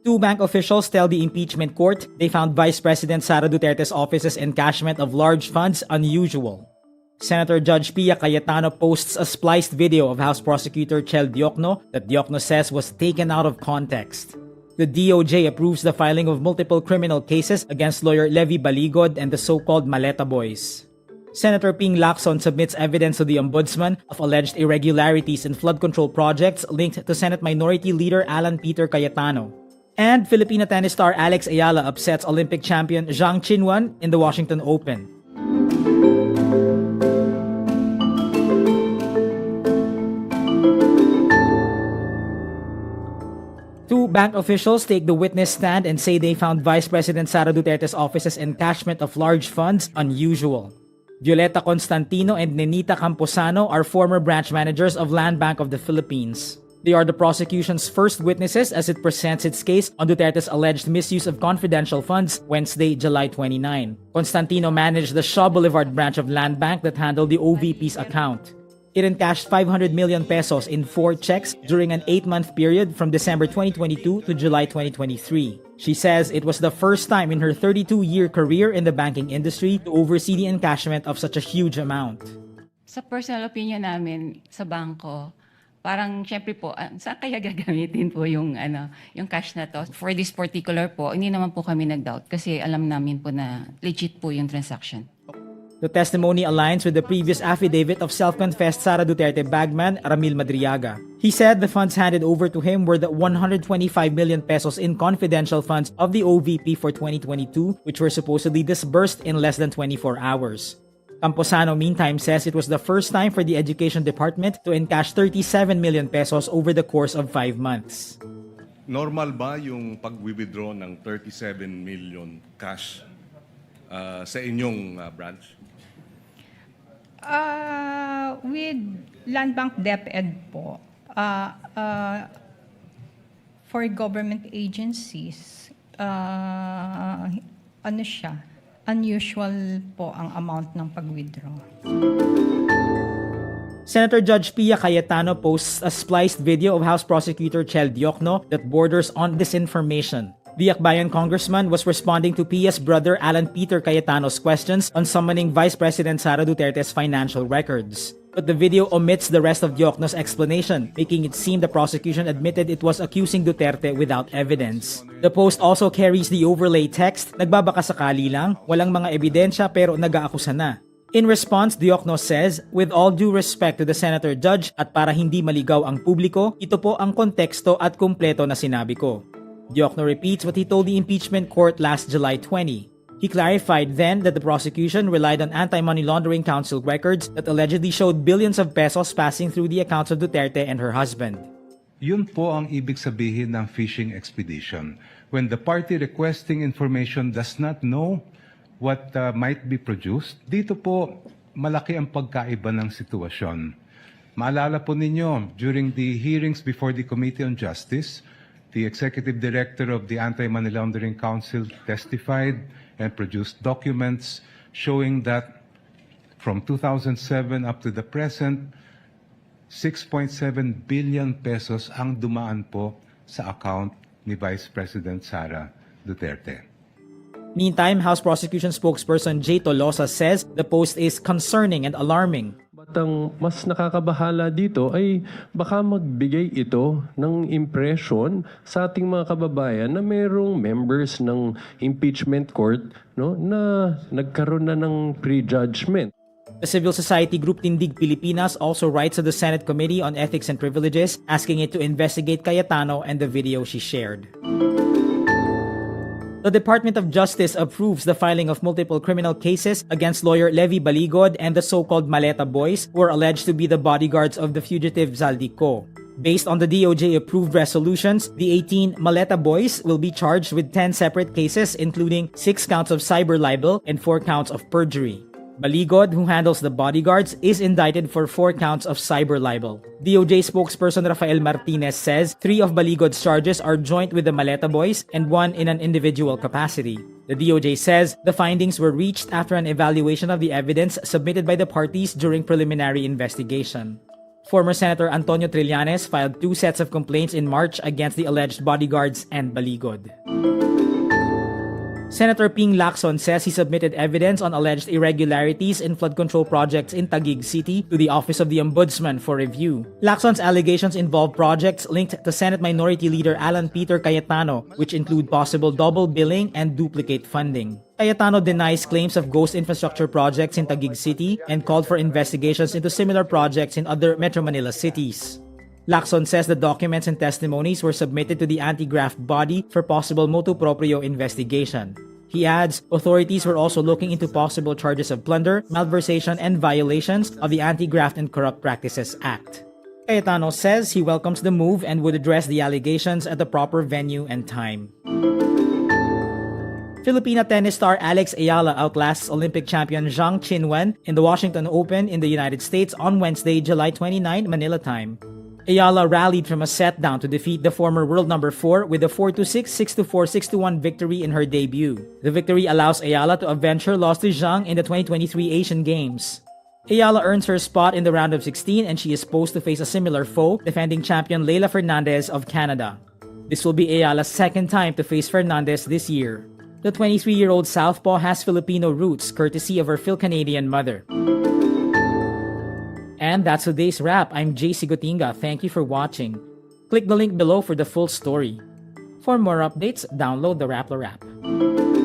Two bank officials tell the impeachment court they found Vice President Sara Duterte's office's encashment of large funds unusual. Senator Judge Pia Cayetano posts a spliced video of House Prosecutor Diokno that Diokno says was taken out of context. The DOJ approves the filing of multiple criminal cases against lawyer Levi Baligod and the so-called Maleta Boys. Senator Ping Lacson submits evidence to the Ombudsman of alleged irregularities in flood control projects linked to Senate Minority Leader Pia Cayetano. And Filipina tennis star Alex Eala upsets Olympic champion Zheng in the Washington Open. Two bank officials take the witness stand and say they found Vice President Sara Duterte's office's encashment of large funds unusual. Violeta Constantino and Nenita Camposano are former branch managers of Land Bank of the Philippines. They are the prosecution's first witnesses as it presents its case on Duterte's alleged misuse of confidential funds Wednesday, July 29. Constantino managed the Shaw Boulevard branch of Land Bank that handled the OVP's account. It encashed 500 million pesos in 4 checks during an 8-month period from December 2022 to July 2023. She says it was the first time in her 32-year career in the banking industry to oversee the encashment of such a huge amount. Sa personal opinion namin sa bangko, parang syempre po, saan kaya gagamitin po yung cash na to? For this particular po, hindi naman po kami nag-doubt kasi alam namin po na legit po yung transaction. The testimony aligns with the previous affidavit of self-confessed Sara Duterte bagman Ramil Madriaga. He said the funds handed over to him were the 125 million pesos in confidential funds of the OVP for 2022, which were supposedly disbursed in less than 24 hours. Camposano meantime says it was the first time for the Education Department to encash 37 million pesos over the course of 5 months. Normal ba yung pag-withdraw ng 37 million cash sa inyong branch? With Land Bank DepEd po, for government agencies, unusual po ang amount ng pag-withdraw. Senator Judge Pia Cayetano posts a spliced video of House Prosecutor Diokno that borders on disinformation. The Akbayan congressman was responding to Pia's brother Peter Cayetano's questions on summoning Vice President Sara Duterte's financial records. But the video omits the rest of Diokno's explanation, making it seem the prosecution admitted it was accusing Duterte without evidence. The post also carries the overlay text, nagbabakasakali lang, walang mga ebidensya pero nag-aakusa na. In response, Diokno says, with all due respect to the senator judge at para hindi maligaw ang publiko, ito po ang konteksto at kumpleto na sinabi ko. Diokno repeats what he told the impeachment court last July 20. He clarified then that the prosecution relied on Anti-Money Laundering Council records that allegedly showed billions of pesos passing through the accounts of Duterte and her husband. Yun po ang ibig sabihin ng fishing expedition. When the party requesting information does not know what might be produced, dito po malaki ang pagkaiba ng sitwasyon. Maalala po ninyo, during the hearings before the Committee on Justice, the Executive Director of the Anti-Money Laundering Council testified and produced documents showing that from 2007 up to the present, 6.7 billion pesos ang dumaan po sa account ni Vice President Sara Duterte. Meantime, House Prosecution spokesperson J. Tolosa says the post is concerning and alarming. Ang mas nakakabahala dito ay baka magbigay ito ng impression sa ating mga kababayan na mayroong members ng impeachment court na nagkaroon na ng prejudgment. The civil society group Tindig Pilipinas also writes to the Senate Committee on Ethics and Privileges asking it to investigate Cayetano and the video she shared. The Department of Justice approves the filing of multiple criminal cases against lawyer Levi Baligod and the so-called Maleta Boys who are alleged to be the bodyguards of the fugitive Zaldico. Based on the DOJ-approved resolutions, the 18 Maleta Boys will be charged with 10 separate cases including 6 counts of cyber libel and 4 counts of perjury. Baligod, who handles the bodyguards, is indicted for 4 counts of cyber libel. DOJ spokesperson Rafael Martinez says 3 of Baligod's charges are joint with the Maleta Boys and 1 in an individual capacity. The DOJ says the findings were reached after an evaluation of the evidence submitted by the parties during preliminary investigation. Former Senator Antonio Trillanes filed 2 sets of complaints in March against the alleged bodyguards and Baligod. Senator Ping Lacson says he submitted evidence on alleged irregularities in flood control projects in Taguig City to the Office of the Ombudsman for review. Lacson's allegations involve projects linked to Senate Minority Leader Pia Cayetano, which include possible double billing and duplicate funding. Cayetano denies claims of ghost infrastructure projects in Taguig City and called for investigations into similar projects in other Metro Manila cities. Lacson says the documents and testimonies were submitted to the anti-graft body for possible motu proprio investigation. He adds, authorities were also looking into possible charges of plunder, malversation, and violations of the Anti-Graft and Corrupt Practices Act. Cayetano says he welcomes the move and would address the allegations at the proper venue and time. Filipina tennis star Alex Eala outlasts Olympic champion Zheng in the Washington Open in the United States on Wednesday, July 29, Manila time. Eala rallied from a set down to defeat the former world number 4 with a 4-6, 6-4, 6-1 victory in her debut. The victory allows Eala to avenge her loss to Zheng in the 2023 Asian Games. Eala earns her spot in the round of 16 and she is posed to face a similar foe, defending champion Leila Fernandez of Canada. This will be Eala's second time to face Fernandez this year. The 23-year-old southpaw has Filipino roots courtesy of her Phil-Canadian mother. And that's today's wrap. I'm JC Gotinga. Thank you for watching. Click the link below for the full story. For more updates, download the wRap.